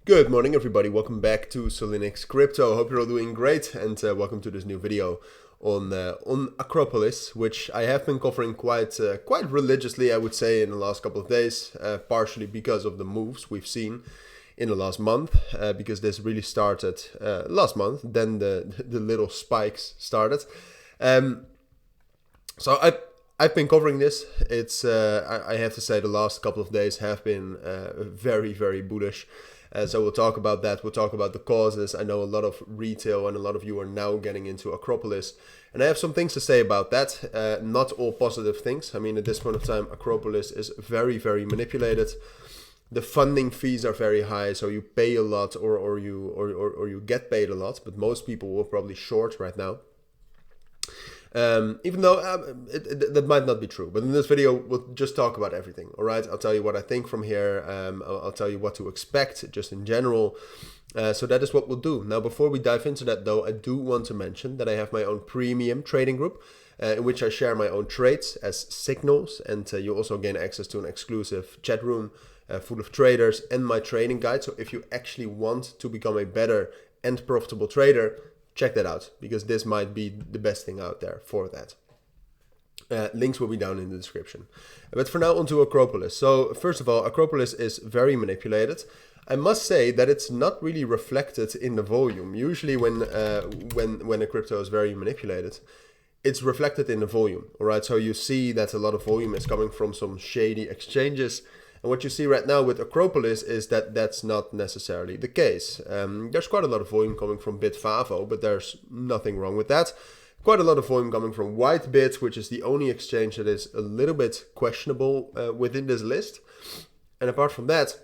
Good morning, everybody. Welcome back to Cilinix Crypto. Hope you're all doing great, and welcome to this new video on Acropolis, which I have been covering quite religiously, I would say, in the last couple of days, partially because of the moves we've seen in the last month, because this really started last month. Then the little spikes started. So I've been covering this. It's I have to say the last couple of days have been very bullish. So we'll talk about that. We'll talk about the causes. I know a lot of retail and a lot of you are now getting into Acropolis. And I have some things to say about that. Not all positive things. I mean, at this point of time, Acropolis is very manipulated. The funding fees are very high, so you pay a lot or you get paid a lot. But most people will probably short right now. Even though that might not be true. But in this video, we'll just talk about everything, all right? I'll tell you what I think from here. I'll tell you what to expect just in general. So that is what we'll do. Now, before we dive into that, though, I do want to mention that I have my own premium trading group in which I share my own trades as signals. And you also gain access to an exclusive chat room full of traders and my trading guide. So if you actually want to become a better and profitable trader, check that out, because this might be the best thing out there for that. Links will be down in the description. But for now, onto Acropolis. So first of all, Acropolis is very manipulated. I must say that it's not really reflected in the volume. Usually when a crypto is very manipulated, it's reflected in the volume. All right, so you see that a lot of volume is coming from some shady exchanges. And what you see right now with Acropolis is that that's not necessarily the case. There's quite a lot of volume coming from Bitfavo, but there's nothing wrong with that. Quite a lot of volume coming from BYBIT, which is the only exchange that is a little bit questionable within this list. And apart from that,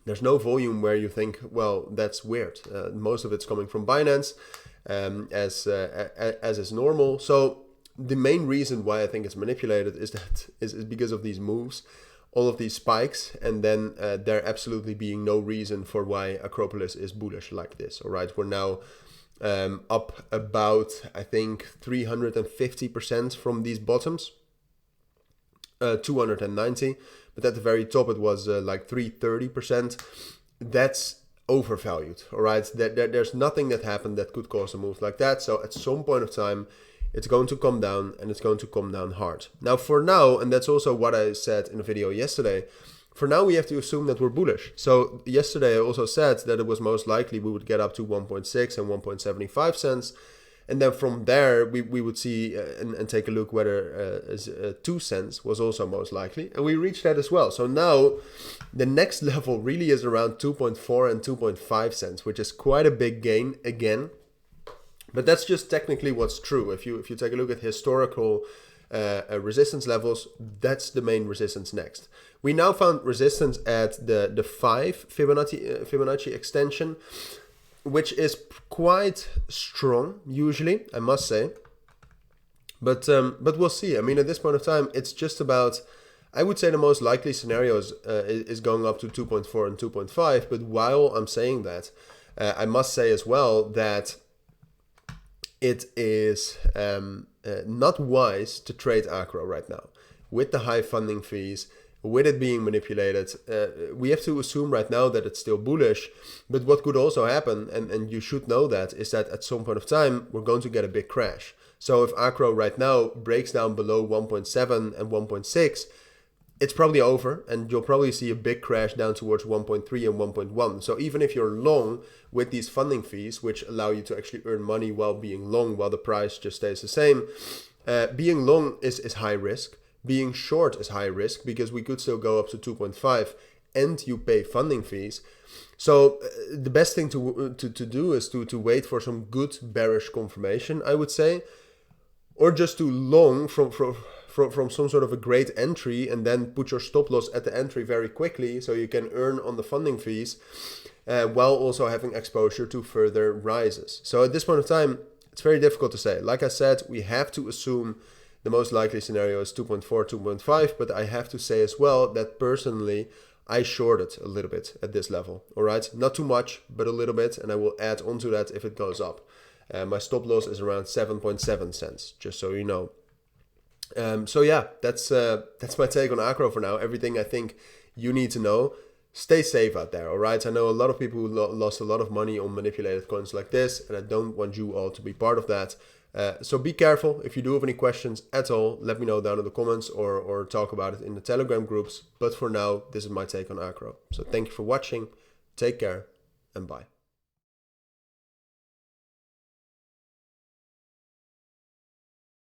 there's no volume where you think, well, that's weird. Most of it's coming from Binance, as is normal. So the main reason why I think it's manipulated is because of these moves. All of these spikes, and then there absolutely being no reason for why Acropolis is bullish like this. All right, we're now up about, I think, 350% from these bottoms, 290, but at the very top it was like 330%. That's overvalued. All right, there's nothing that happened that could cause a move like that. So at some point of time, it's going to come down, and it's going to come down hard. Now, for now, and that's also what I said in the video yesterday, for now we have to assume that we're bullish. So yesterday I also said that it was most likely we would get up to 1.6 and 1.75 cents. And then from there, we would see and take a look whether 2 cents was also most likely. And we reached that as well. So now the next level really is around 2.4 and 2.5 cents, which is quite a big gain again. But that's just technically what's true. If you take a look at historical resistance levels, that's the main resistance next. We now found resistance at the 5 Fibonacci extension, which is quite strong usually, I must say. But we'll see. I mean, at this point of time, it's just about, I would say the most likely scenario is going up to 2.4 and 2.5. But while I'm saying that, I must say as well that it is not wise to trade Akro right now. With the high funding fees, with it being manipulated, we have to assume right now that it's still bullish. But what could also happen, and you should know that, is that at some point of time, we're going to get a big crash. So if Akro right now breaks down below 1.7 and 1.6, it's probably over, and you'll probably see a big crash down towards 1.3 and 1.1. So even if you're long with these funding fees, which allow you to actually earn money while being long, while the price just stays the same, being long is high risk. Being short is high risk, because we could still go up to 2.5 and you pay funding fees. So the best thing to do is to wait for some good bearish confirmation, I would say, or just to long from some sort of a great entry, and then put your stop loss at the entry very quickly so you can earn on the funding fees while also having exposure to further rises. So at this point of time, it's very difficult to say. Like I said, we have to assume the most likely scenario is 2.4, 2.5, but I have to say as well that personally, I shorted a little bit at this level. All right, not too much, but a little bit, and I will add on to that if it goes up. My stop loss is around 7.7 cents, just so you know. So yeah, that's my take on Akro for now. Everything I think you need to know. stay safe out there, all right? I know a lot of people who lost a lot of money on manipulated coins like this, and I don't want you all to be part of that. So be careful. If you do have any questions at all, let me know down in the comments or talk about it in the Telegram groups. But for now, this is my take on Akro. So thank you for watching. Take care and bye.